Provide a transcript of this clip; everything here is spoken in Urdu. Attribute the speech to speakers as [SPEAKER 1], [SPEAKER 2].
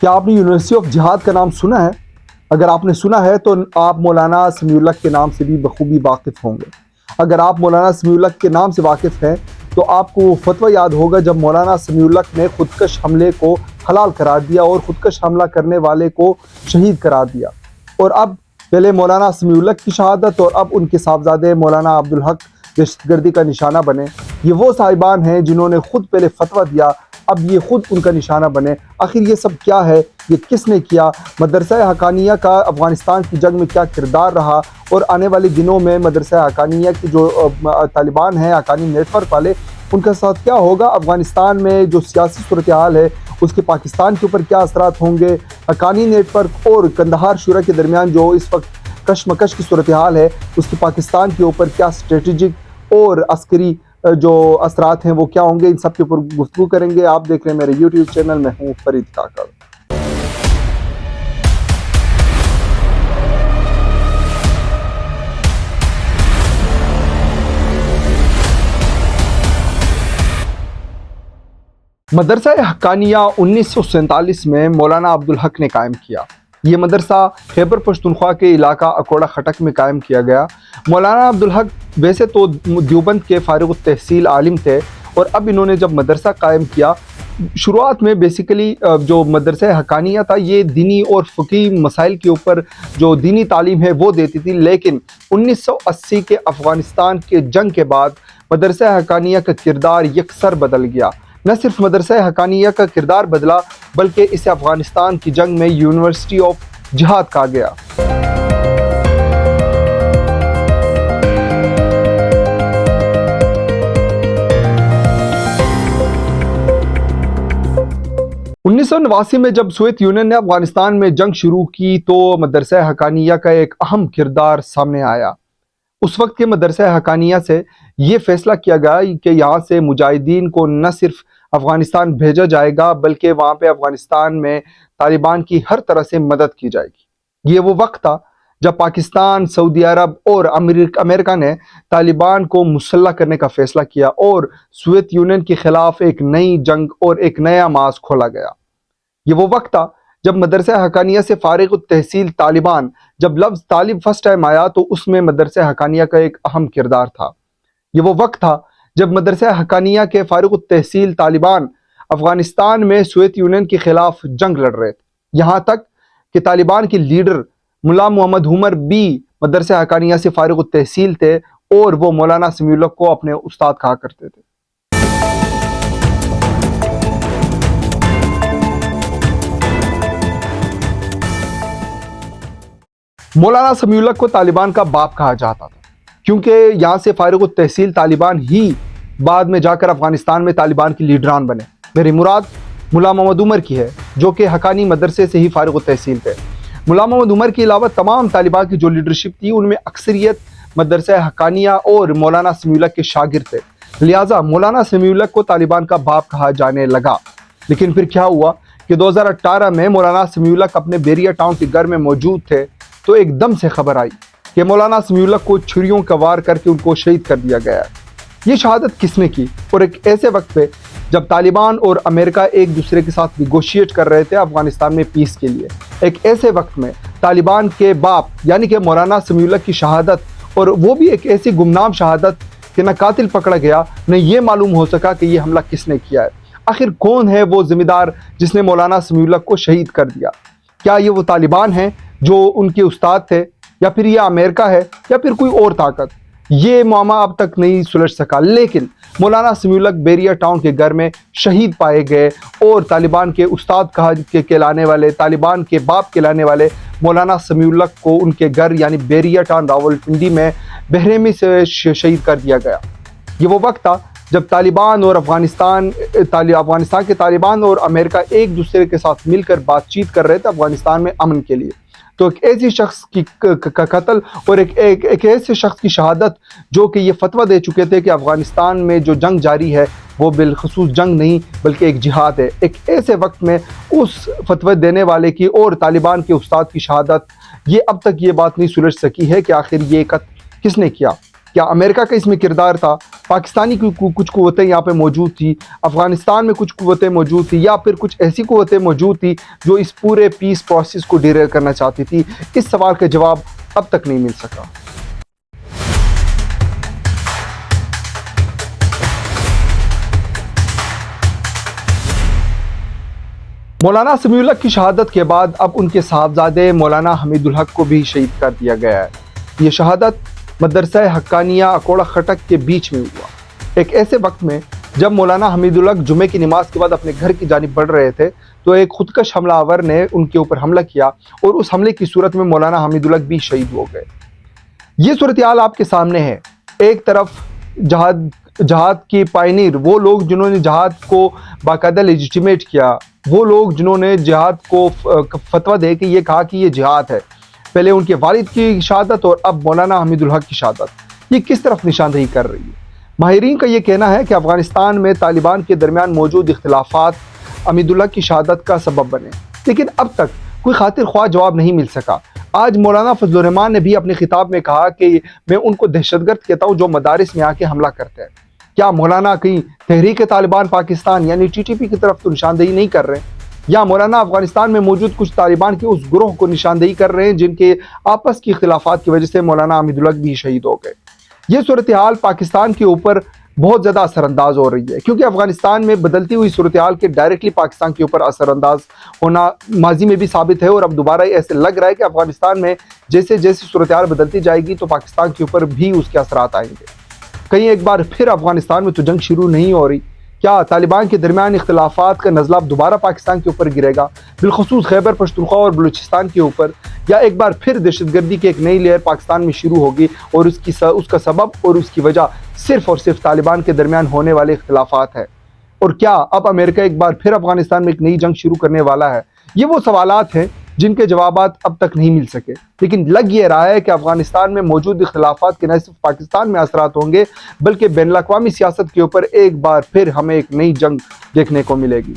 [SPEAKER 1] کیا آپ نے یونیورسٹی آف جہاد کا نام سنا ہے؟ اگر آپ نے سنا ہے تو آپ مولانا سمیع الحق کے نام سے بھی بخوبی واقف ہوں گے۔ اگر آپ مولانا سمیع الحق کے نام سے واقف ہیں تو آپ کو وہ فتویٰ یاد ہوگا جب مولانا سمیع الحق نے خودکش حملے کو حلال قرار دیا اور خودکش حملہ کرنے والے کو شہید قرار دیا، اور اب پہلے مولانا سمیع الحق کی شہادت اور اب ان کے صاحبزادے مولانا عبدالحق دہشت گردی کا نشانہ بنے۔ یہ وہ صاحبان ہیں جنہوں نے خود پہلے فتویٰ دیا، اب یہ خود ان کا نشانہ بنے۔ آخر یہ سب کیا ہے؟ یہ کس نے کیا؟ مدرسہ حقانیہ کا افغانستان کی جنگ میں کیا کردار رہا؟ اور آنے والے دنوں میں مدرسہ حقانیہ کی جو طالبان ہیں، حقانی نیٹ ورک والے، ان کا ساتھ کیا ہوگا؟ افغانستان میں جو سیاسی صورتحال ہے اس کے پاکستان کے اوپر کیا اثرات ہوں گے؟ حقانی نیٹ ورک اور قندھار شورا کے درمیان جو اس وقت کشمکش کی صورتحال ہے اس کے پاکستان کے اوپر کیا اسٹریٹجک اور عسکری جو اثرات ہیں وہ کیا ہوں گے؟ ان سب کے اوپر گفتگو کریں گے۔ آپ دیکھ رہے ہیں میرے یوٹیوب چینل، میں ہوں فرید کاکڑ۔ مدرسہ حقانیہ 1947 میں مولانا عبدالحق نے قائم کیا۔ یہ مدرسہ خیبر پختونخوا کے علاقہ اکوڑا خٹک میں قائم کیا گیا۔ مولانا عبدالحق ویسے تو دیوبند کے فارغ التحصیل عالم تھے، اور اب انہوں نے جب مدرسہ قائم کیا، شروعات میں بیسیکلی جو مدرسہ حقانیہ تھا یہ دینی اور فقہی مسائل کے اوپر جو دینی تعلیم ہے وہ دیتی تھی، لیکن 1980 کے افغانستان کے جنگ کے بعد مدرسہ حقانیہ کا کردار یکسر بدل گیا۔ نہ صرف مدرسہ حقانیہ کا کردار بدلا بلکہ اسے افغانستان کی جنگ میں یونیورسٹی آف جہاد کہا گیا۔ انیس سو 89 میں جب سوویت یونین نے افغانستان میں جنگ شروع کی تو مدرسہ حقانیہ کا ایک اہم کردار سامنے آیا۔ اس وقت کے مدرسہ حقانیہ سے یہ فیصلہ کیا گیا کہ یہاں سے مجاہدین کو نہ صرف افغانستان بھیجا جائے گا بلکہ وہاں پہ افغانستان میں طالبان کی ہر طرح سے مدد کی جائے گی۔ یہ وہ وقت تھا جب پاکستان، سعودی عرب اور امریکہ نے طالبان کو مسلح کرنے کا فیصلہ کیا اور سوویت یونین کے خلاف ایک نئی جنگ اور ایک نیا ماز کھولا گیا۔ یہ وہ وقت تھا جب مدرسہ حقانیہ سے فارغ التحصیل طالبان، جب لفظ طالب فرسٹ ٹائم آیا تو اس میں مدرسہ حقانیہ کا ایک اہم کردار تھا۔ یہ وہ وقت تھا جب مدرسہ حقانیہ کے فارغ التحصیل طالبان افغانستان میں سوویت یونین کے خلاف جنگ لڑ رہے تھے، یہاں تک کہ طالبان کے لیڈر ملا محمد عمر بھی مدرسہ حقانیہ سے فارغ التحصیل تھے اور وہ مولانا سمیع الحق کو اپنے استاد کہا کرتے تھے۔ مولانا سمیع الحق کو طالبان کا باپ کہا جاتا تھا کیونکہ یہاں سے فارغ التحصیل طالبان ہی بعد میں جا کر افغانستان میں طالبان کی لیڈران بنے۔ میری مراد ملا محمد عمر کی ہے جو کہ حقانی مدرسے سے ہی فارغ التحصیل تھے۔ ملا محمد عمر کے علاوہ تمام طالبان کی جو لیڈرشپ تھی ان میں اکثریت مدرسہ حقانیہ اور مولانا سمیع الحق کے شاگرد تھے، لہٰذا مولانا سمیع الحق کو طالبان کا باپ کہا جانے لگا۔ لیکن پھر کیا ہوا کہ 2018 میں مولانا سمیع الحق اپنے بیریا ٹاؤن کے گھر میں موجود تھے تو ایک دم سے خبر آئی کہ مولانا سمیع الحق کو چھریوں کا وار کر کے ان کو شہید کر دیا گیا ہے۔ یہ شہادت کس نے کی؟ اور ایک ایسے وقت پہ جب طالبان اور امریکہ ایک دوسرے کے ساتھ نیگوشیٹ کر رہے تھے افغانستان میں پیس کے لیے، ایک ایسے وقت میں طالبان کے باپ یعنی کہ مولانا سمیع الحق کی شہادت، اور وہ بھی ایک ایسی گمنام شہادت کہ نہ قاتل پکڑا گیا نہ یہ معلوم ہو سکا کہ یہ حملہ کس نے کیا ہے۔ آخر کون ہے وہ ذمہ دار جس نے مولانا سمیع الحق کو شہید کر دیا؟ کیا یہ وہ طالبان ہیں جو ان کے استاد تھے، یا پھر یہ امریکہ ہے، یا پھر کوئی اور طاقت؟ یہ معاملہ اب تک نہیں سلجھ سکا، لیکن مولانا سمیع الحق بیریا ٹاؤن کے گھر میں شہید پائے گئے اور طالبان کے استاد کہلانے والے، طالبان کے باپ کہلانے والے مولانا سمیع الحق کو ان کے گھر یعنی بیریا ٹاؤن راولپنڈی میں بحرحمی سے شہید کر دیا گیا۔ یہ وہ وقت تھا جب طالبان اور افغانستان کے طالبان اور امریکہ ایک دوسرے کے ساتھ مل کر بات چیت کر رہے تھے افغانستان میں امن کے لیے۔ تو ایک ایسی شخص کا قتل اور ایک ایسے شخص کی شہادت جو کہ یہ فتویٰ دے چکے تھے کہ افغانستان میں جو جنگ جاری ہے وہ بالخصوص جنگ نہیں بلکہ ایک جہاد ہے، ایک ایسے وقت میں اس فتویٰ دینے والے کی اور طالبان کے استاد کی شہادت، یہ اب تک یہ بات نہیں سلجھ سکی ہے کہ آخر یہ قتل کس نے کیا؟ کیا امریکہ کا اس میں کردار تھا؟ پاکستانی کی کچھ قوتیں یہاں پہ موجود تھی، افغانستان میں کچھ قوتیں موجود تھی، یا پھر کچھ ایسی قوتیں موجود تھی جو اس پورے پیس پروسیس کو ڈیریل کرنا چاہتی تھی؟ اس سوال کا جواب اب تک نہیں مل سکا۔ مولانا سمیع الحق کی شہادت کے بعد اب ان کے صاحبزادے مولانا حمید الحق کو بھی شہید کر دیا گیا ہے۔ یہ شہادت مدرسہ حقانیہ اکوڑا خٹک کے بیچ میں ہوا، ایک ایسے وقت میں جب مولانا حمید الحق جمعے کی نماز کے بعد اپنے گھر کی جانب بڑھ رہے تھے تو ایک خودکش حملہ آور نے ان کے اوپر حملہ کیا، اور اس حملے کی صورت میں مولانا حمید الحق بھی شہید ہو گئے۔ یہ صورتحال آپ کے سامنے ہے۔ ایک طرف جہاد کی پائنیر، وہ لوگ جنہوں نے جہاد کو باقاعدہ لیجیٹیمیٹ کیا، وہ لوگ جنہوں نے جہاد کو فتویٰ دے کے یہ کہا کہ یہ جہاد ہے، پہلے ان کے والد کی شہادت اور اب مولانا حمید الحق کی شہادت، یہ کس طرف نشاندہی کر رہی ہے؟ ماہرین کا یہ کہنا ہے کہ افغانستان میں طالبان کے درمیان موجود اختلافات حمید الحق کی شہادت کا سبب بنے، لیکن اب تک کوئی خاطر خواہ جواب نہیں مل سکا۔ آج مولانا فضل الرحمان نے بھی اپنے خطاب میں کہا کہ میں ان کو دہشت گرد کہتا ہوں جو مدارس میں آ کے حملہ کرتے ہیں۔ کیا مولانا کہیں تحریک طالبان پاکستان یعنی ٹی ٹی پی کی طرف تو نشاندہی نہیں کر رہے ہیں، یا مولانا افغانستان میں موجود کچھ طالبان کے اس گروہ کو نشاندہی کر رہے ہیں جن کے آپس کی اختلافات کی وجہ سے مولانا حمید الحق بھی شہید ہو گئے؟ یہ صورتحال پاکستان کے اوپر بہت زیادہ اثر انداز ہو رہی ہے، کیونکہ افغانستان میں بدلتی ہوئی صورتحال کے ڈائریکٹلی پاکستان کے اوپر اثر انداز ہونا ماضی میں بھی ثابت ہے، اور اب دوبارہ ایسے لگ رہا ہے کہ افغانستان میں جیسے جیسے صورتحال بدلتی جائے گی تو پاکستان کے اوپر بھی اس کے اثرات آئیں گے۔ کہیں ایک بار پھر افغانستان میں تو جنگ شروع نہیں ہو رہی؟ کیا طالبان کے درمیان اختلافات کا نزلہ اب دوبارہ پاکستان کے اوپر گرے گا، بالخصوص خیبر پختونخوا اور بلوچستان کے اوپر؟ یا ایک بار پھر دہشت گردی کی ایک نئی لہر پاکستان میں شروع ہوگی اور اس کا سبب اور اس کی وجہ صرف اور صرف طالبان کے درمیان ہونے والے اختلافات ہے؟ اور کیا اب امریکہ ایک بار پھر افغانستان میں ایک نئی جنگ شروع کرنے والا ہے؟ یہ وہ سوالات ہیں جن کے جوابات اب تک نہیں مل سکے، لیکن لگ یہ رہا ہے کہ افغانستان میں موجود اختلافات کے نہ صرف پاکستان میں اثرات ہوں گے بلکہ بین الاقوامی سیاست کے اوپر ایک بار پھر ہمیں ایک نئی جنگ دیکھنے کو ملے گی۔